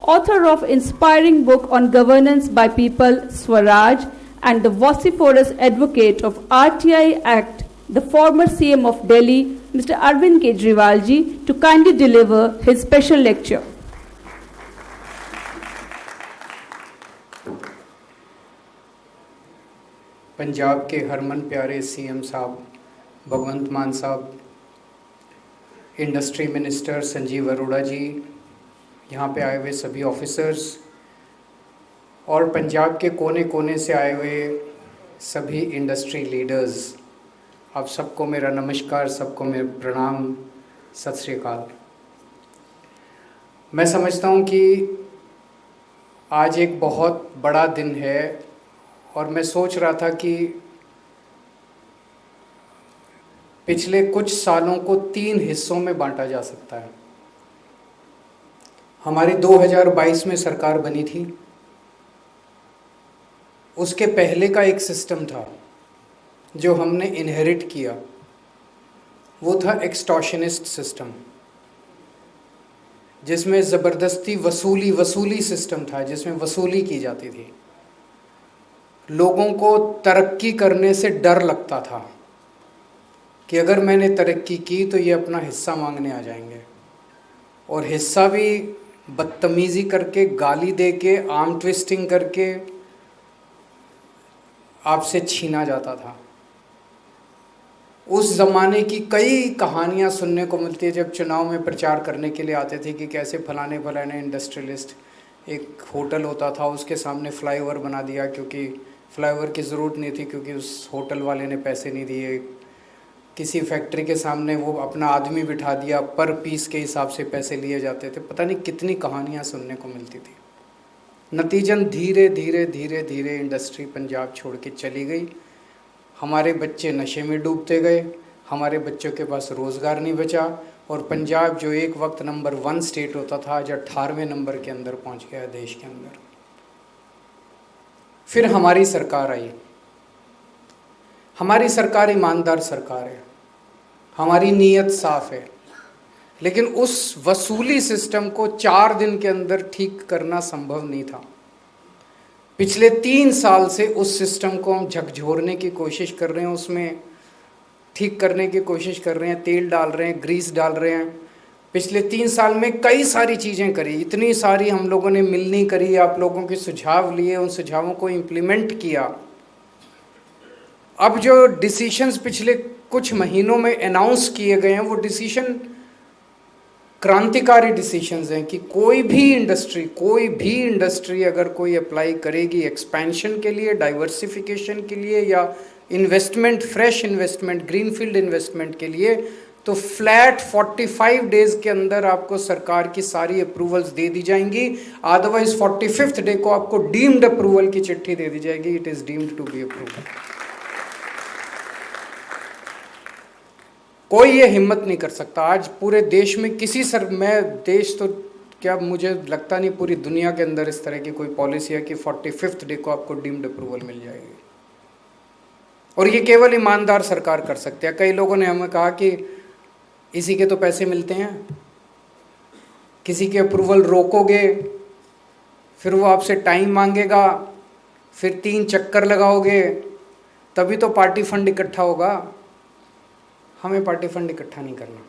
author of inspiring book on governance by people, Swaraj, and the vociferous advocate of RTI Act, the former CM of Delhi, Mr. Arvind Kejriwal ji, to kindly deliver his special lecture. Punjab के हरमन प्यारे CM साहब भगवंत मान साहब, industry minister Sanjeev Arora जी, यहाँ पे आए हुए सभी ऑफिसर्स और पंजाब के कोने कोने से आए हुए सभी इंडस्ट्री लीडर्स, आप सबको मेरा नमस्कार, सबको मेरा प्रणाम, सत श्री अकाल। मैं समझता हूँ कि आज एक बहुत बड़ा दिन है और मैं सोच रहा था कि पिछले कुछ सालों को 3 हिस्सों में बांटा जा सकता है। हमारी 2022 में सरकार बनी थी, उसके पहले का एक सिस्टम था जो हमने इनहेरिट किया, वो था एक्सटॉर्शनिस्ट सिस्टम, जिसमें ज़बरदस्ती वसूली सिस्टम था, जिसमें वसूली की जाती थी। लोगों को तरक्की करने से डर लगता था कि अगर मैंने तरक्की की तो ये अपना हिस्सा मांगने आ जाएंगे, और हिस्सा भी बदतमीज़ी करके, गाली दे के, आर्म ट्विस्टिंग करके आपसे छीना जाता था। उस ज़माने की कई कहानियाँ सुनने को मिलती है जब चुनाव में प्रचार करने के लिए आते थे कि कैसे फलाने फलाने इंडस्ट्रियलिस्ट, एक होटल होता था उसके सामने फ्लाईओवर बना दिया, क्योंकि फ्लाईओवर की ज़रूरत नहीं थी, क्योंकि उस होटल वाले ने पैसे नहीं दिए। किसी फैक्ट्री के सामने वो अपना आदमी बिठा दिया, पर पीस के हिसाब से पैसे लिए जाते थे। पता नहीं कितनी कहानियाँ सुनने को मिलती थी। नतीजन धीरे धीरे धीरे धीरे इंडस्ट्री पंजाब छोड़ के चली गई। हमारे बच्चे नशे में डूबते गए, हमारे बच्चों के पास रोज़गार नहीं बचा, और पंजाब जो एक वक्त नंबर 1 स्टेट होता था, आज 18वें नंबर के अंदर पहुंच गया देश के अंदर। फिर हमारी सरकार आई। हमारी सरकार ईमानदार सरकार है, हमारी नीयत साफ़ है, लेकिन उस वसूली सिस्टम को 4 दिन के अंदर ठीक करना संभव नहीं था। पिछले 3 साल से उस सिस्टम को हम झकझोरने की कोशिश कर रहे हैं, उसमें ठीक करने की कोशिश कर रहे हैं, तेल डाल रहे हैं, ग्रीस डाल रहे हैं। पिछले 3 साल में कई सारी चीज़ें करी, इतनी सारी हम लोगों ने मिलनी करी, आप लोगों के सुझाव लिए, उन सुझावों को इम्प्लीमेंट किया। अब जो डिसीशंस पिछले कुछ महीनों में अनाउंस किए गए हैं, वो डिसीशन क्रांतिकारी डिसीशंस हैं कि कोई भी इंडस्ट्री अगर कोई अप्लाई करेगी एक्सपेंशन के लिए, डाइवर्सिफिकेशन के लिए, या investment, fresh investment, greenfield investment के लिए, तो फ्लैट 45 डेज़ के अंदर आपको सरकार की सारी अप्रूवल्स दे दी जाएंगी। अदरवाइज 45th डे को आपको डीम्ड अप्रूवल की चिट्ठी दे दी जाएगी, it is deemed to be approved. कोई ये हिम्मत नहीं कर सकता आज पूरे देश में किसी देश तो क्या, मुझे लगता नहीं पूरी दुनिया के अंदर इस तरह की कोई पॉलिसी है कि 45th डे को आपको डीम्ड अप्रूवल मिल जाएगी, और ये केवल ईमानदार सरकार कर सकते हैं। कई लोगों ने हमें कहा कि इसी के तो पैसे मिलते हैं, किसी के अप्रूवल रोकोगे, फिर वो आपसे टाइम मांगेगा, फिर 3 चक्कर लगाओगे, तभी तो पार्टी फंड इकट्ठा होगा। हमें पार्टी फंड इकट्ठा नहीं करना,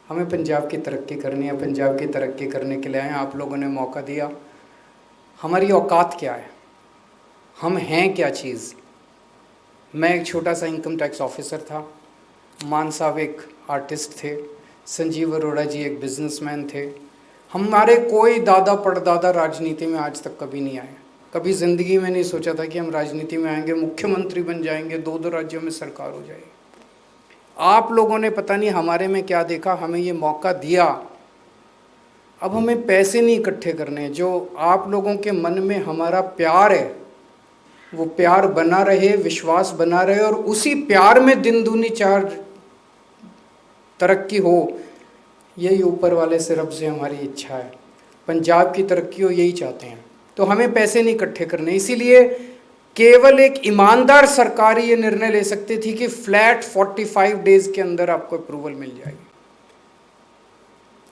हमें पंजाब की तरक्की करनी है। पंजाब की तरक्की करने के लिए आए, आप लोगों ने मौका दिया। हमारी औकात क्या है, हम हैं क्या चीज़। मैं एक छोटा सा इनकम टैक्स ऑफिसर था, मान साहब एक आर्टिस्ट थे, संजीव अरोड़ा जी एक बिजनेसमैन थे। हमारे कोई दादा परदादा राजनीति में आज तक कभी नहीं आए, कभी ज़िंदगी में नहीं सोचा था कि हम राजनीति में आएंगे, मुख्यमंत्री बन जाएंगे, 2 राज्यों में सरकार हो जाएगी। आप लोगों ने पता नहीं हमारे में क्या देखा, हमें ये मौका दिया। अब हमें पैसे नहीं इकट्ठे करने, जो आप लोगों के मन में हमारा प्यार है वो प्यार बना रहे, विश्वास बना रहे, और उसी प्यार में दिन दूनी 4 तरक्की हो, यही ऊपर वाले से, रब से हमारी इच्छा है। पंजाब की तरक्की हो, यही चाहते हैं। तो हमें पैसे नहीं इकट्ठे करने, इसीलिए केवल एक ईमानदार सरकार ये निर्णय ले सकती थी कि फ्लैट 45 डेज़ के अंदर आपको अप्रूवल मिल जाएगी।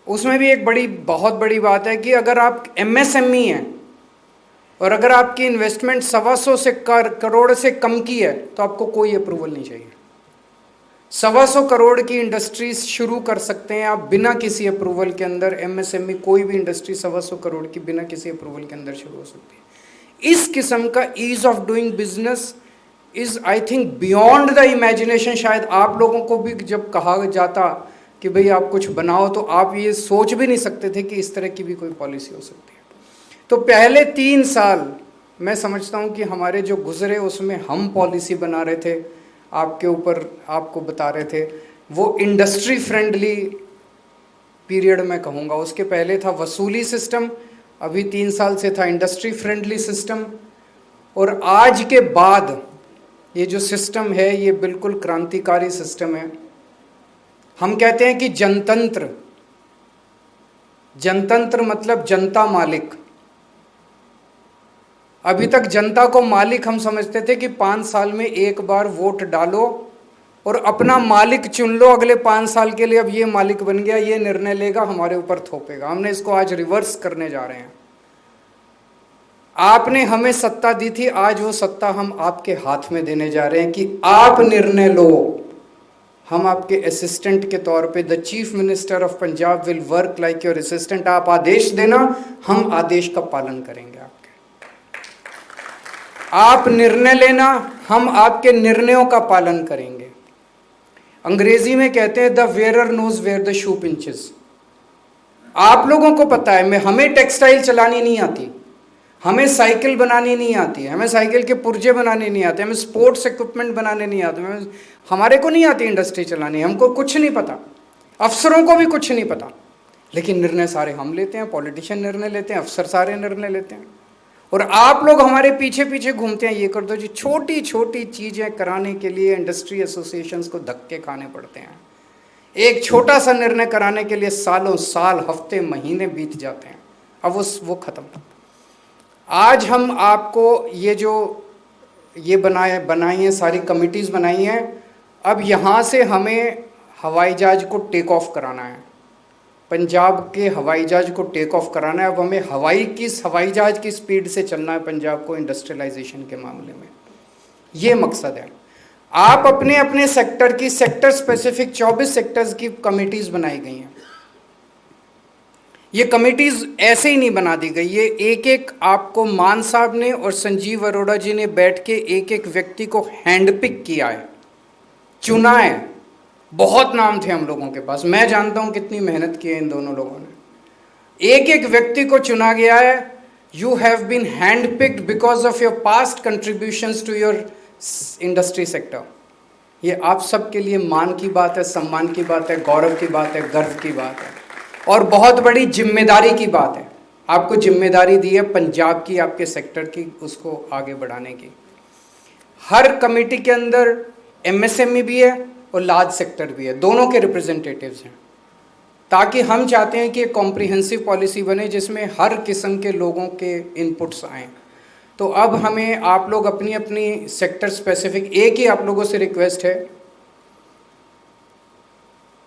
उसमें भी एक बहुत बड़ी बात है कि अगर आप एमएसएमई हैं और अगर आपकी इन्वेस्टमेंट 125 से करोड़ से कम की है तो आपको कोई अप्रूवल नहीं चाहिए। 125 करोड़ की इंडस्ट्रीज शुरू कर सकते हैं आप बिना किसी अप्रूवल के अंदर। एमएसएमई कोई भी इंडस्ट्री 125 करोड़ की बिना किसी अप्रूवल के अंदर शुरू हो सकती है। इस किस्म का ease of doing business is I think beyond the imagination. शायद आप लोगों को भी जब कहा जाता कि भाई आप कुछ बनाओ तो आप ये सोच भी नहीं सकते थे कि इस तरह की भी कोई पॉलिसी हो सकती है। तो पहले 3 साल मैं समझता हूँ कि हमारे जो गुजरे उसमें हम पॉलिसी बना रहे थे, आपके ऊपर आपको बता रहे थे, वो इंडस्ट्री फ्रेंडली पीरियड में कहूँगा। उसके पहले था वसूली सिस्टम, अभी 3 साल से था इंडस्ट्री फ्रेंडली सिस्टम, और आज के बाद ये जो सिस्टम है ये बिल्कुल क्रांतिकारी सिस्टम है। हम कहते हैं कि जनतंत्र, जनतंत्र मतलब जनता मालिक। अभी तक जनता को मालिक हम समझते थे कि 5 साल में एक बार वोट डालो और अपना मालिक चुन लो अगले 5 साल के लिए। अब ये मालिक बन गया, ये निर्णय लेगा, हमारे ऊपर थोपेगा। हमने इसको आज रिवर्स करने जा रहे हैं। आपने हमें सत्ता दी थी, आज वो सत्ता हम आपके हाथ में देने जा रहे हैं कि आप निर्णय लो। हम आपके असिस्टेंट के तौर पे, the chief minister of Punjab will work like your assistant. आप आदेश देना, हम आदेश का पालन करेंगे आपके। आप निर्णय लेना, हम आपके निर्णयों का पालन करेंगे। अंग्रेजी में कहते हैं the wearer knows where the shoe pinches. आप लोगों को पता है, हमें टेक्सटाइल चलानी नहीं आती, हमें साइकिल बनानी नहीं आती, हमें साइकिल के पुर्जे बनाने नहीं आते, हमें स्पोर्ट्स इक्विपमेंट बनाने नहीं आते, हमारे को नहीं आती इंडस्ट्री चलानी, हमको कुछ नहीं पता, अफसरों को भी कुछ नहीं पता, लेकिन निर्णय सारे हम लेते हैं। पॉलिटिशियन निर्णय लेते हैं, अफसर सारे निर्णय लेते हैं, और आप लोग हमारे पीछे पीछे घूमते हैं, ये कर दो जी। छोटी छोटी चीज़ें कराने के लिए इंडस्ट्री एसोसिएशंस को धक्के खाने पड़ते हैं। एक छोटा सा निर्णय कराने के लिए सालों साल, हफ्ते, महीने बीत जाते हैं। अब वो खत्म। आज हम आपको ये जो ये बनाई है, सारी कमिटीज़ बनाई हैं, अब यहाँ से हमें हवाई जहाज़ को टेक ऑफ कराना है, पंजाब के हवाई जहाज़ को टेक ऑफ कराना है। अब हमें हवाई जहाज़ की स्पीड से चलना है पंजाब को इंडस्ट्रियलाइजेशन के मामले में, ये मकसद है। आप अपने अपने सेक्टर की, सेक्टर स्पेसिफिक 24 सेक्टर्स की कमिटीज़ बनाई गई हैं। ये कमिटीज़ ऐसे ही नहीं बना दी गई, ये एक एक आपको मान साहब ने और संजीव अरोड़ा जी ने बैठ के एक एक व्यक्ति को हैंड पिक किया है, चुना है। बहुत नाम थे हम लोगों के पास, मैं जानता हूं कितनी मेहनत की है इन दोनों लोगों ने। एक एक व्यक्ति को चुना गया है। You have been hand picked because of your past contributions to your industry sector. ये आप सबके लिए मान की बात है, सम्मान की बात है, गौरव की बात है, गर्व की बात है, और बहुत बड़ी जिम्मेदारी की बात है। आपको जिम्मेदारी दी है पंजाब की, आपके सेक्टर की, उसको आगे बढ़ाने की। हर कमेटी के अंदर एमएसएमई भी है और लार्ज सेक्टर भी है, दोनों के रिप्रेजेंटेटिव्स हैं, ताकि हम चाहते हैं कि एक कॉम्प्रिहेंसिव पॉलिसी बने जिसमें हर किस्म के लोगों के इनपुट्स आएँ। तो अब हमें आप लोग अपनी अपनी सेक्टर स्पेसिफिक, एक ही आप लोगों से रिक्वेस्ट है,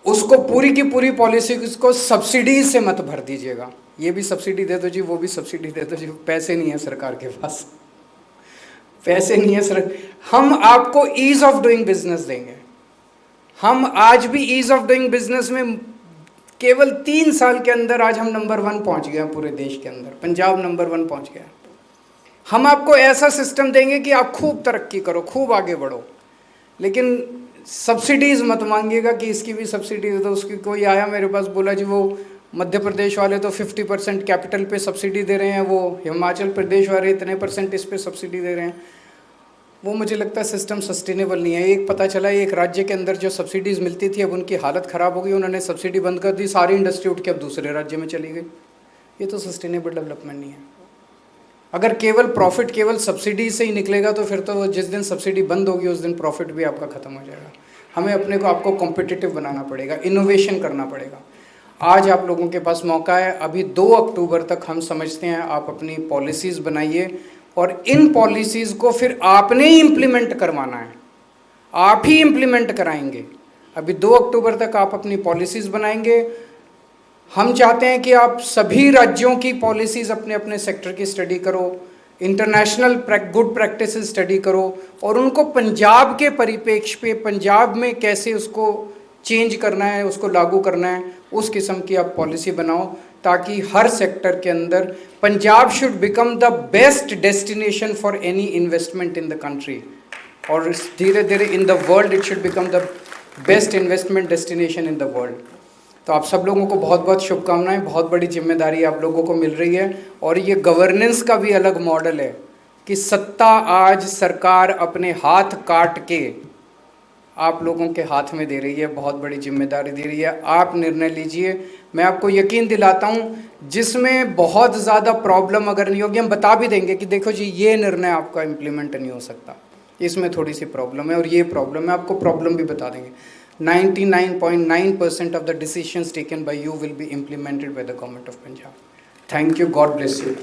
उसको पूरी की पूरी पॉलिसी को सब्सिडीज से मत भर दीजिएगा। ये भी सब्सिडी दे दो जी, वो भी सब्सिडी दे दो जी। पैसे नहीं है सरकार के पास, पैसे नहीं है सर। हम आपको ईज ऑफ डूइंग बिजनेस देंगे। हम आज भी ईज ऑफ डूइंग बिजनेस में केवल 3 साल के अंदर आज हम नंबर 1 पहुंच गए पूरे देश के अंदर। पंजाब नंबर 1 पहुंच गया। हम आपको ऐसा सिस्टम देंगे कि आप खूब तरक्की करो, खूब आगे बढ़ो, लेकिन सब्सिडीज़ मत मांगिएगा कि इसकी भी सब्सिडी दे दो, उसकी। कोई आया मेरे पास, बोला जी वो मध्य प्रदेश वाले तो 50% कैपिटल पे सब्सिडी दे रहे हैं, वो हिमाचल प्रदेश वाले इतने % इस पे सब्सिडी दे रहे हैं। वो मुझे लगता है सिस्टम सस्टेनेबल नहीं है। एक पता चला एक राज्य के अंदर जो सब्सिडीज़ मिलती थी अब उनकी हालत ख़राब हो गई, उन्होंने सब्सिडी बंद कर दी, सारी इंडस्ट्री उठ के अब दूसरे राज्य में चली गई। ये तो सस्टेनेबल डेवलपमेंट नहीं है। अगर केवल प्रॉफिट केवल सब्सिडी से ही निकलेगा तो फिर तो जिस दिन सब्सिडी बंद होगी उस दिन प्रॉफिट भी आपका ख़त्म हो जाएगा। हमें अपने को आपको कॉम्पिटिटिव बनाना पड़ेगा, इनोवेशन करना पड़ेगा। आज आप लोगों के पास मौका है। अभी 2 अक्टूबर तक हम समझते हैं आप अपनी पॉलिसीज़ बनाइए, और इन पॉलिसीज़ को फिर आपने ही इम्प्लीमेंट करवाना है, आप ही इम्प्लीमेंट कराएंगे। अभी 2 अक्टूबर तक आप अपनी पॉलिसीज़ बनाएंगे, हम चाहते हैं कि आप सभी राज्यों की पॉलिसीज़ अपने अपने सेक्टर की स्टडी करो, इंटरनेशनल गुड प्रैक्टिसेस स्टडी करो और उनको पंजाब के परिप्रेक्ष्य पे पंजाब में कैसे उसको चेंज करना है, उसको लागू करना है, उस किस्म की आप पॉलिसी बनाओ ताकि हर सेक्टर के अंदर Punjab should become the best destination for any investment in the country और धीरे धीरे in the world it should become the best investment destination in the world. तो आप सब लोगों को बहुत बहुत शुभकामनाएं, बहुत बड़ी जिम्मेदारी आप लोगों को मिल रही है और ये गवर्नेंस का भी अलग मॉडल है कि सत्ता आज सरकार अपने हाथ काट के आप लोगों के हाथ में दे रही है, बहुत बड़ी जिम्मेदारी दे रही है। आप निर्णय लीजिए, मैं आपको यकीन दिलाता हूँ जिसमें बहुत ज़्यादा प्रॉब्लम अगर नहीं होगी हम बता भी देंगे कि देखो जी ये निर्णय आपका इम्प्लीमेंट नहीं हो सकता, इसमें थोड़ी सी प्रॉब्लम है और ये प्रॉब्लम है, आपको प्रॉब्लम भी बता देंगे। 99.9% of the decisions taken by you will be implemented by the government of Punjab. Thank you. God bless you.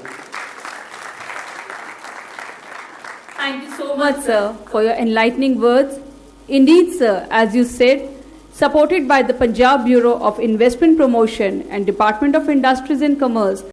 Thank you so much, sir, for your enlightening words. Indeed, sir, as you said, supported by the Punjab Bureau of Investment Promotion and Department of Industries and Commerce,